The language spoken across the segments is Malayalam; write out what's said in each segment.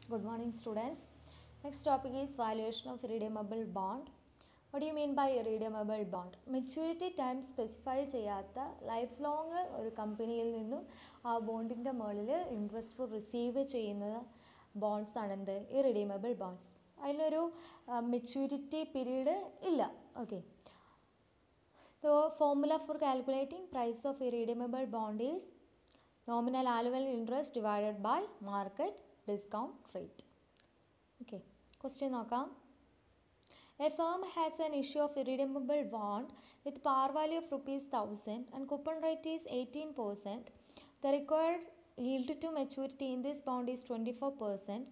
Good morning, students. Next topic is valuation of redeemable bond. What do you mean by redeemable bond? Maturity time specify ചെയ്യാത്ത ലൈഫ് ലോങ് ഒരു കമ്പനിയിൽ നിന്നും ആ ബോണ്ടിൻ്റെ മുകളിൽ ഇൻട്രസ്റ്റ് റിസീവ് ചെയ്യുന്ന ബോണ്ട്സ് ആണ് എന്ത് ഇറിഡീമബിൾ ബോണ്ട്സ്. അതിനൊരു മെച്യൂരിറ്റി പീരീഡ് ഇല്ല. Okay. The formula for calculating price of irredeemable bond is nominal annual interest divided by market discount rate. Okay. Question നോക്കാം. A firm has an issue of irredeemable bond with par value of ₹1,000 and coupon rate is 18%. The required yield to maturity in this bond is 24%.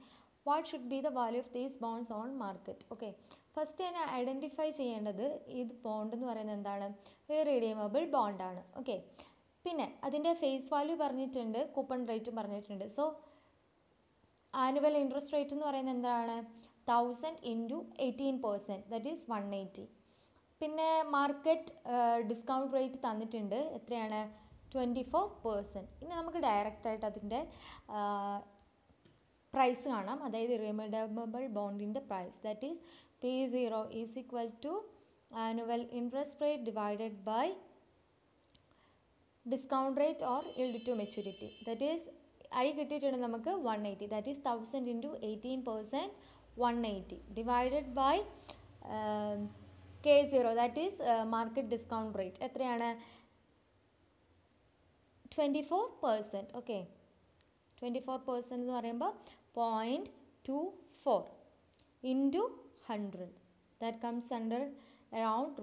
What should be the value of these bonds on market? Okay. First തന്നെ ഐഡൻറ്റിഫൈ ചെയ്യേണ്ടത് ഇത് ബോണ്ട് എന്ന് പറയുന്നത് എന്താണ്? ഇറിഡീമബിൾ ബോണ്ടാണ്. ഓക്കെ. പിന്നെ അതിൻ്റെ ഫേസ് വാല്യൂ പറഞ്ഞിട്ടുണ്ട്, കൂപ്പൺ റേറ്റും പറഞ്ഞിട്ടുണ്ട്. സോ ആനുവൽ ഇൻട്രസ്റ്റ് റേറ്റ് എന്ന് പറയുന്നത് എന്താണ്? 1000 ഇൻറ്റു 18%, ദറ്റ് ഈസ് 180. പിന്നെ മാർക്കറ്റ് ഡിസ്കൗണ്ട് റേറ്റ് തന്നിട്ടുണ്ട്, എത്രയാണ്? 24%. ഇനി നമുക്ക് ഡയറക്റ്റായിട്ട് അതിൻ്റെ പ്രൈസ് കാണാം. അതായത് ഇറിഡീമബിൾ ബോണ്ടിൻ്റെ price, that is P0 is equal to annual interest rate divided by discount rate or yield to maturity. That is I കിട്ടിയിട്ടുണ്ട് നമുക്ക് 180, that is 1000 into 18%, 180 divided by K0, that is market discount rate, എത്രയാണ്? 24%. ഓക്കെ. 24% എന്ന് പറയുമ്പോൾ 0.24 into 100, that comes under around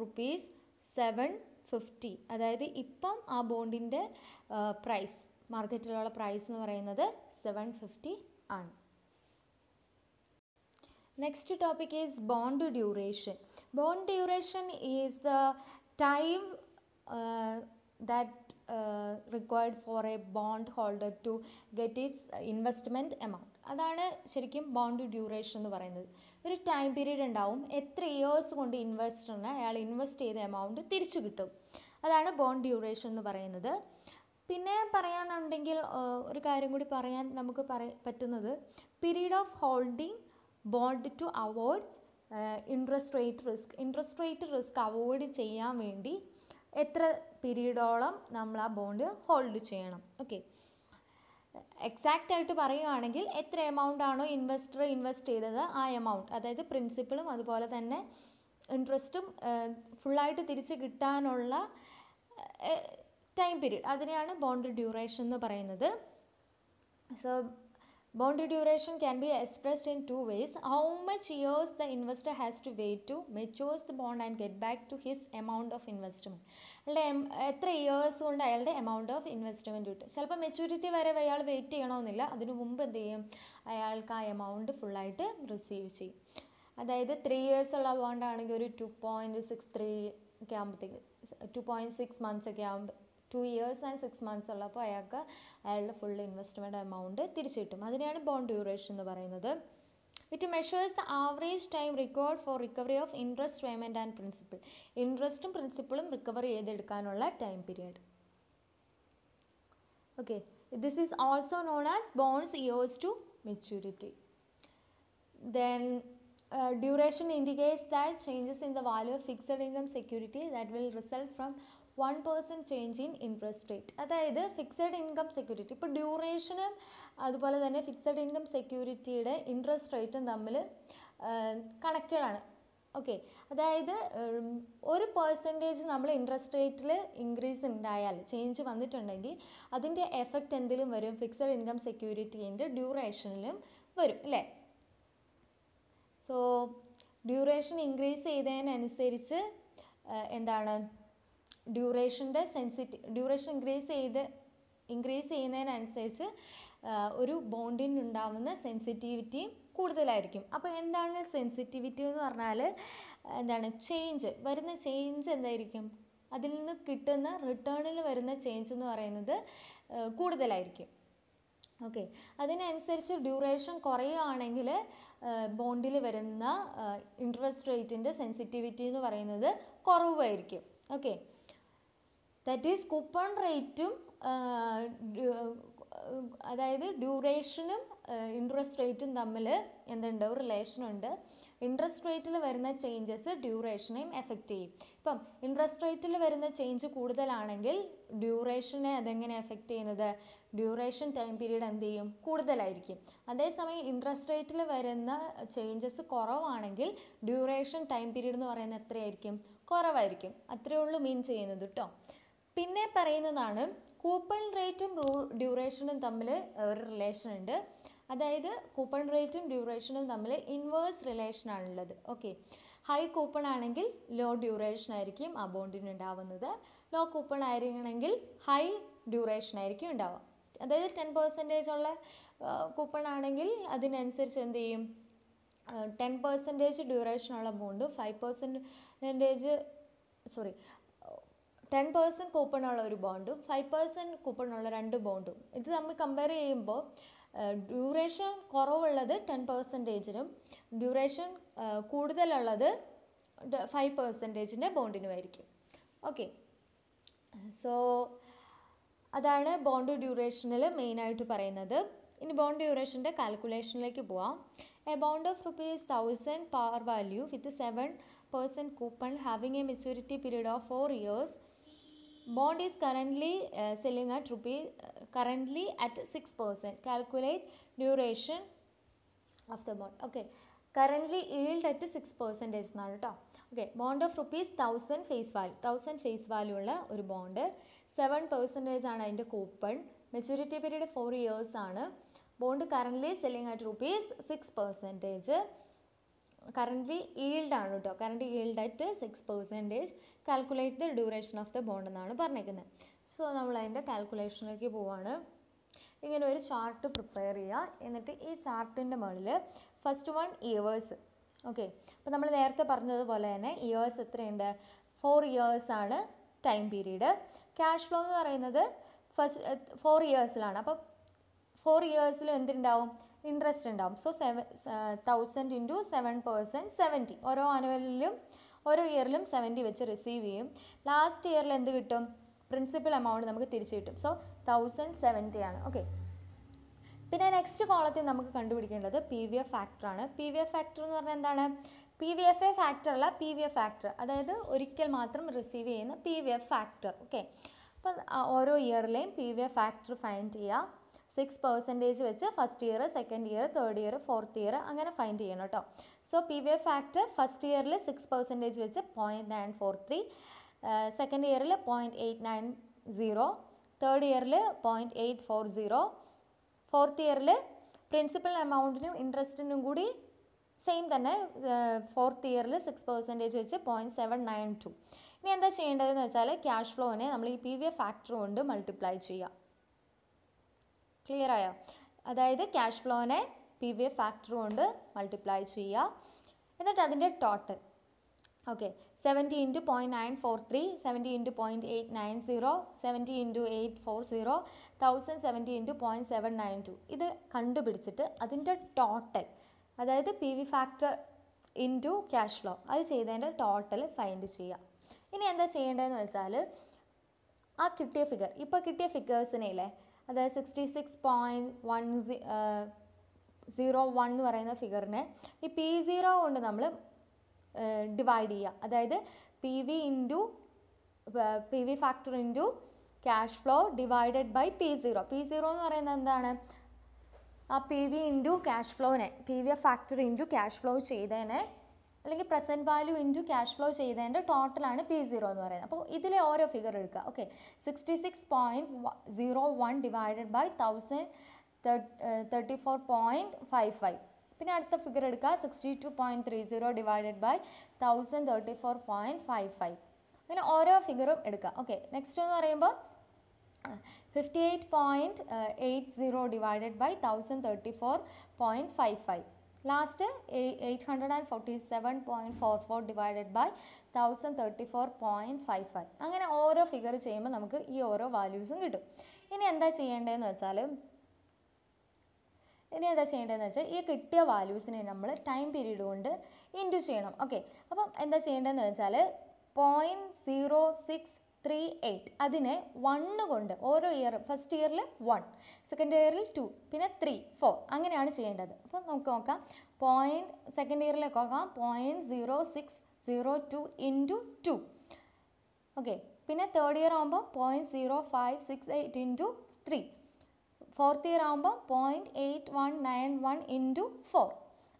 ₹750. അതായത് ഇപ്പം ആ ബോണ്ടിൻ്റെ പ്രൈസ്, മാർക്കറ്റിലുള്ള പ്രൈസ് എന്ന് പറയുന്നത് 750 ആണ്. Next topic is bond duration. Bond duration is the time that required for a bond holder to get its investment amount. അതാണ് ശരിക്കും ബോണ്ട് ഡ്യൂറേഷൻ എന്ന് പറയുന്നത്. ഒരു ടൈം പീരീഡ് ഉണ്ടാവും, എത്ര ഇയേഴ്സ് കൊണ്ട് ഇൻവെസ്റ്ററിന് അയാൾ ഇൻവെസ്റ്റ് ചെയ്ത എമൗണ്ട് തിരിച്ചു കിട്ടും. അതാണ് ബോണ്ട് ഡ്യൂറേഷൻ എന്ന് പറയുന്നത്. പിന്നെ പറയാനുണ്ടെങ്കിൽ ഒരു കാര്യം കൂടി പറയാൻ നമുക്ക് പറ്റുന്നത്, period of holding bond to avoid interest rate risk. Interest rate risk avoid ചെയ്യാൻ വേണ്ടി എത്ര പീരീഡോളം നമ്മൾ ആ ബോണ്ട് ഹോൾഡ് ചെയ്യണം. ഓക്കെ. എക്സാക്റ്റ് ആയിട്ട് പറയുകയാണെങ്കിൽ എത്ര എമൗണ്ട് ആണോ ഇൻവെസ്റ്റർ ഇൻവെസ്റ്റ് ചെയ്തത് ആ എമൗണ്ട്, അതായത് പ്രിൻസിപ്പളും അതുപോലെ തന്നെ ഇൻട്രസ്റ്റും ഫുള്ളായിട്ട് തിരിച്ച് കിട്ടാനുള്ള ടൈം പീരീഡ്, അതിനെയാണ് ബോണ്ട് ഡ്യൂറേഷൻ എന്ന് പറയുന്നത്. So bond duration can be expressed in two ways. How much years the investor has to wait to mature the bond and get back to his amount of investment. അല്ലെ എത്ര ഇയേഴ്സ് കൊണ്ട് അയാളുടെ എമൗണ്ട് ഓഫ് ഇൻവെസ്റ്റ്മെൻറ്റ് കിട്ടും. ചിലപ്പോൾ മെച്യൂരിറ്റി വരെ അയാൾ വെയിറ്റ് ചെയ്യണമെന്നില്ല, അതിനു മുമ്പ് എന്ത് ചെയ്യും, അയാൾക്ക് ആ എമൗണ്ട് ഫുള്ളായിട്ട് റിസീവ് ചെയ്യും. അതായത് 3 years ഉള്ള ബോണ്ടാണെങ്കിൽ ഒരു 2.63 ഒക്കെ ആകുമ്പോഴത്തേക്ക് 2.6 months ഒക്കെ ആകുമ്പോൾ 2 years and 6 months ഉള്ളപ്പോൾ അയാൾക്ക് അയാളുടെ ഫുൾ ഇൻവെസ്റ്റ്മെൻറ്റ് എമൗണ്ട് തിരിച്ചു കിട്ടും. അതിനെയാണ് ബോണ്ട് ഡ്യൂറേഷൻ എന്ന് പറയുന്നത്. It measures the average time required for recovery of interest payment and principal. ഇൻട്രസ്റ്റും പ്രിൻസിപ്പിളും റിക്കവർ ചെയ്തെടുക്കാനുള്ള time period. Okay. This is also known as bonds years to maturity. Then duration indicates that changes in the value of fixed income security that will result from 1% change in interest rate. അതായത് ഫിക്സഡ് ഇൻകം സെക്യൂരിറ്റി, ഇപ്പോൾ ഡ്യൂറേഷനും അതുപോലെ തന്നെ ഫിക്സഡ് ഇൻകം സെക്യൂരിറ്റിയുടെ ഇൻട്രസ്റ്റ് റേറ്റും തമ്മിൽ കണക്റ്റഡ് ആണ്. ഓക്കെ. അതായത് 1% നമ്മൾ ഇൻട്രസ്റ്റ് റേറ്റിൽ ഇൻക്രീസ് ഉണ്ടായാൽ, ചേഞ്ച് വന്നിട്ടുണ്ടെങ്കിൽ അതിൻ്റെ എഫക്റ്റ് എന്തെങ്കിലും വരും, ഫിക്സഡ് ഇൻകം സെക്യൂരിറ്റീൻ്റെ ഡ്യൂറേഷനിലും വരും, അല്ലേ? സോ ഡ്യൂറേഷൻ ഇൻക്രീസ് ചെയ്തതിനനുസരിച്ച് എന്താണ് ഡ്യൂറേഷൻ ഇൻക്രീസ് ചെയ്യുന്നതിനനുസരിച്ച് ഒരു ബോണ്ടിനുണ്ടാവുന്ന സെൻസിറ്റിവിറ്റിയും കൂടുതലായിരിക്കും. അപ്പോൾ എന്താണ് സെൻസിറ്റിവിറ്റി എന്ന് പറഞ്ഞാൽ എന്താണ്? വരുന്ന ചേഞ്ച് എന്തായിരിക്കും, അതിൽ നിന്ന് കിട്ടുന്ന റിട്ടേണിൽ വരുന്ന ചേഞ്ച് എന്ന് പറയുന്നത് കൂടുതലായിരിക്കും. ഓക്കെ. അതിനനുസരിച്ച് ഡ്യൂറേഷൻ കുറയുകയാണെങ്കിൽ ബോണ്ടിൽ വരുന്ന ഇൻട്രസ്റ്റ് റേറ്റിൻ്റെ സെൻസിറ്റിവിറ്റി എന്ന് പറയുന്നത് കുറവായിരിക്കും. ഓക്കെ. ദാറ്റ് ഈസ് കൂപ്പൺ റേറ്റും അതായത് ഡ്യൂറേഷനും ഇൻട്രസ്റ്റ് റേറ്റും തമ്മിൽ എന്തുണ്ട്, ഒരു റിലേഷൻ ഉണ്ട്. ഇൻട്രസ്റ്റ് റേറ്റിൽ വരുന്ന ചേഞ്ചസ് ഡ്യൂറേഷനെയും എഫക്റ്റ് ചെയ്യും. ഇപ്പം ഇൻട്രസ്റ്റ് റേറ്റിൽ വരുന്ന ചേഞ്ച് കൂടുതലാണെങ്കിൽ ഡ്യൂറേഷനെ അതെങ്ങനെ എഫക്റ്റ് ചെയ്യുന്നത്, ഡ്യൂറേഷൻ ടൈം പീരീഡ് എന്ത് ചെയ്യും, കൂടുതലായിരിക്കും. അതേസമയം ഇൻട്രസ്റ്റ് റേറ്റിൽ വരുന്ന ചേഞ്ചസ് കുറവാണെങ്കിൽ ഡ്യൂറേഷൻ ടൈം പീരീഡ് എന്ന് പറയുന്നത് എത്രയായിരിക്കും, കുറവായിരിക്കും. അത്രയേ ഉള്ളൂ മീൻ ചെയ്യുന്നത് കേട്ടോ. പിന്നെ പറയുന്നതാണ് കൂപ്പൺ റേറ്റും ഡ്യൂറേഷനും തമ്മിൽ ഒരു റിലേഷൻ ഉണ്ട്. അതായത് കൂപ്പൺ റേറ്റും ഡ്യൂറേഷനും തമ്മിൽ ഇൻവേഴ്സ് റിലേഷൻ ആണുള്ളത്. ഓക്കെ, ഹൈ കൂപ്പൺ ആണെങ്കിൽ ലോ ഡ്യൂറേഷൻ ആയിരിക്കും ആ ബോണ്ടിന് ഉണ്ടാവുന്നത്. ലോ കൂപ്പൺ ആയിരിക്കണമെങ്കിൽ ഹൈ ഡ്യൂറേഷൻ ആയിരിക്കും ഉണ്ടാവുക. അതായത് 10% ഉള്ള കൂപ്പൺ ആണെങ്കിൽ അതിനനുസരിച്ച് എന്ത് ചെയ്യും, 10% ഡ്യൂറേഷനുള്ള ബോണ്ടും 10% കൂപ്പണുള്ള ഒരു ബോണ്ടും 5% കൂപ്പണുള്ള 2 ബോണ്ടും ഇത് തമ്മിൽ കമ്പയർ ചെയ്യുമ്പോൾ ഡ്യൂറേഷൻ കുറവുള്ളത് 10%-നും ഡ്യൂറേഷൻ കൂടുതലുള്ളത് 5%-ൻ്റെ ബോണ്ടിനുമായിരിക്കും. ഓക്കെ, സോ അതാണ് ബോണ്ട് ഡ്യൂറേഷനിൽ മെയിനായിട്ട് പറയുന്നത്. ഇനി ബോണ്ട് ഡ്യൂറേഷൻ്റെ കാൽക്കുലേഷനിലേക്ക് പോവാം. A bond of ₹1000 par value with 7% coupon having a maturity period of 4 years. Bond is currently selling at currently at 6%. Calculate duration of the bond. Okay, currently yield at 6% എന്നാണ് കേട്ടോ. Okay, bond of ₹1000 face value, 1000 face value ഉള്ള ഒരു ബോണ്ട്, 7% ആണ് അതിൻ്റെ കൂപ്പൺ, മെച്യൂരിറ്റി പീരീഡ് 4 years ആണ്. Bond currently selling at ₹6%. Currently yield ആണ് കേട്ടോ, current yield at 6%. Calculate the duration of the bond എന്നാണ് പറഞ്ഞേക്കുന്നത്. സോ നമ്മൾ അതിൻ്റെ കാൽക്കുലേഷനിലേക്ക് പോവാണ്. ഇങ്ങനെ ഒരു ചാർട്ട് പ്രിപ്പയർ ചെയ്യുക. എന്നിട്ട് ഈ ചാർട്ടിൻ്റെ മുകളിൽ ഫസ്റ്റ് വൺ ഇയേഴ്സ്. ഓക്കെ, അപ്പോൾ നമ്മൾ നേരത്തെ പറഞ്ഞതുപോലെ തന്നെ ഇയേഴ്സ് എത്രയുണ്ട്, 4 years ആണ് ടൈം പീരീഡ്. ക്യാഷ് ഫ്ലോ എന്ന് പറയുന്നത് 4 yearsലാണ്. അപ്പോൾ 4 yearsലും എന്തുണ്ടാവും, ഇൻട്രസ്റ്റ് ഉണ്ടാവും. സോ 1000 × 7%, 70. ഓരോ ആനുവലിലും ഓരോ ഇയറിലും 70 വെച്ച് റിസീവ് ചെയ്യും. ലാസ്റ്റ് ഇയറിൽ എന്ത് കിട്ടും, പ്രിൻസിപ്പൽ എമൗണ്ട് നമുക്ക് തിരിച്ചു കിട്ടും. സോ 1070 ആണ്. ഓക്കെ, പിന്നെ നെക്സ്റ്റ് കോളത്തിൽ നമുക്ക് കണ്ടുപിടിക്കേണ്ടത് PVF ഫാക്ടറാണ്. PVF ഫാക്ടർ എന്ന് പറഞ്ഞാൽ എന്താണ്, PVFA ഫാക്ടർ അല്ല, PVF ഫാക്ടർ, അതായത് ഒരിക്കൽ മാത്രം റിസീവ് ചെയ്യുന്ന PVF ഫാക്ടർ. ഓക്കെ, അപ്പം ഓരോ ഇയറിലെയും PVF ഫാക്ടർ ഫൈൻഡ് ചെയ്യുക. 6% വെച്ച് first year, second year, third year, fourth year അങ്ങനെ ഫൈൻഡ് ചെയ്യണം കേട്ടോ. സോ PVF ഫാക്ടർ ഫസ്റ്റ് ഇയറിൽ 6% വെച്ച് 0.943, സെക്കൻഡ് ഇയറിൽ 0.890, തേർഡ് ഇയറിൽ 0.840, ഫോർത്ത് ഇയറിൽ പ്രിൻസിപ്പൽ എമൗണ്ടിനും ഇൻട്രസ്റ്റിനും കൂടി സെയിം തന്നെ, ഫോർത്ത് ഇയറിൽ 6% വെച്ച് 0.792. ഇനി എന്താ ചെയ്യേണ്ടതെന്ന് വെച്ചാൽ ക്യാഷ് ഫ്ലോനെ നമ്മൾ ഈ PVF ഫാക്ടർ കൊണ്ട് മൾട്ടിപ്ലൈ ചെയ്യുക. ക്ലിയർ ആയോ? അതായത് ക്യാഷ് ഫ്ലോനെ PVF ഫാക്ടർ കൊണ്ട് മൾട്ടിപ്ലൈ ചെയ്യുക. എന്നിട്ട് അതിൻ്റെ ടോട്ടൽ, ഓക്കെ, 70 × 0.943, 70 × 0.890, 70 × 840, 1070 × 0.792 ഇത് കണ്ടുപിടിച്ചിട്ട് അതിൻ്റെ ടോട്ടൽ, അതായത് PV factor into cash flow, അത് ചെയ്തതിൻ്റെ ടോട്ടൽ ഫൈൻഡ് ചെയ്യുക. ഇനി എന്താ ചെയ്യേണ്ടതെന്ന് വെച്ചാൽ ആ കിട്ടിയ ഫിഗർ, ഇപ്പോൾ കിട്ടിയ ഫിഗേഴ്സിനെ ഇല്ലേ, അതായത് 66.101 എന്ന് പറയുന്ന ഫിഗറിനെ ഈ P0 കൊണ്ട് നമ്മൾ ഡിവൈഡ് ചെയ്യുക. അതായത് PV factor into cash flow divided by P0. P0 എന്ന് പറയുന്നത് എന്താണ്, ആ PV ഇൻറ്റു ക്യാഷ് ഫ്ലോനെ, PVF factor into cash flow ചെയ്തതിനെ, അല്ലെങ്കിൽ present value into cash flow ചെയ്തതിൻ്റെ ടോട്ടലാണ് P0 എന്ന് പറയുന്നത്. അപ്പോൾ ഇതിലെ ഓരോ ഫിഗർ എടുക്കുക. Okay, 66.01 divided by 1034.55. പിന്നെ അടുത്ത ഫിഗർ എടുക്കുക, 62.30 ഡിവൈഡഡ് ബൈ 1034.55. അങ്ങനെ ഓരോ ഫിഗറും എടുക്കുക. ഓക്കെ, നെക്സ്റ്റ് എന്ന് പറയുമ്പോൾ 58.80 divided by 1034.55. Last 847.44 divided by 1034.55. അങ്ങനെ ഓരോ ഫിഗർ ചെയ്യുമ്പോൾ നമുക്ക് ഈ ഓരോ വാല്യൂസും കിട്ടും. ഇനി എന്താ ചെയ്യേണ്ടതെന്ന് വെച്ചാൽ ഈ കിട്ടിയ വാല്യൂസിനെ നമ്മൾ ടൈം പീരീഡ് കൊണ്ട് ഇൻറ്റു ചെയ്യണം. ഓക്കെ, അപ്പം എന്താ ചെയ്യേണ്ടതെന്ന് വെച്ചാൽ 0.06 38. അതിനെ 1 കൊണ്ട് ഓരോ ഇയർ ഫസ്റ്റ് ഇയറിൽ 1, സെക്കൻഡ് ഇയറിൽ 2, പിന്നെ 3, 4 അങ്ങനെയാണ് ചെയ്യേണ്ടത്. അപ്പോൾ നമുക്ക് നോക്കാം. സെക്കൻഡ് ഇയറിലേക്ക് നോക്കാം. 0.0602 ഇൻറ്റു 2. ഓക്കെ, പിന്നെ തേർഡ് ഇയർ ആകുമ്പോൾ 0.0568 ഇൻറ്റു 3. ഫോർത്ത് ഇയർ ആകുമ്പോൾ 0.8191 ഇൻറ്റു 4.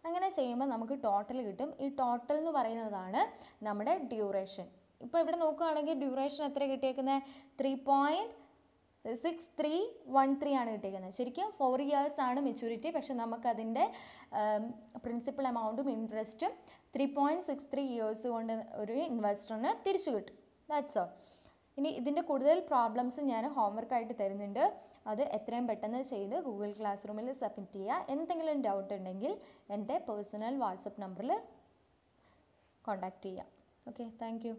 അങ്ങനെ ചെയ്യുമ്പോൾ നമുക്ക് ടോട്ടൽ കിട്ടും. ഈ ടോട്ടൽ എന്ന് പറയുന്നതാണ് നമ്മുടെ ഡ്യൂറേഷൻ. ഇപ്പോൾ ഇവിടെ നോക്കുകയാണെങ്കിൽ ഡ്യൂറേഷൻ എത്ര കിട്ടിയേക്കുന്നത്? 3.6313 ആണ് കിട്ടിയിരിക്കുന്നത്. ശരിക്കും 4 years ആണ് മെച്യൂരിറ്റി. പക്ഷെ നമുക്കതിൻ്റെ പ്രിൻസിപ്പൽ എമൗണ്ടും ഇൻട്രസ്റ്റും 3.63 years കൊണ്ട് ഒരു ഇൻവെസ്റ്ററിന് തിരിച്ചു കിട്ടും. That's all. ഇനി ഇതിൻ്റെ കൂടുതൽ പ്രോബ്ലംസ് ഞാൻ ഹോംവർക്കായിട്ട് തരുന്നുണ്ട്. അത് എത്രയും പെട്ടെന്ന് ചെയ്ത് ഗൂഗിൾ ക്ലാസ് റൂമിൽ സബ്മിറ്റ് ചെയ്യുക. എന്തെങ്കിലും ഡൗട്ട് ഉണ്ടെങ്കിൽ എൻ്റെ പേഴ്സണൽ വാട്സപ്പ് നമ്പറിൽ കോൺടാക്റ്റ് ചെയ്യാം. Okay, thank you.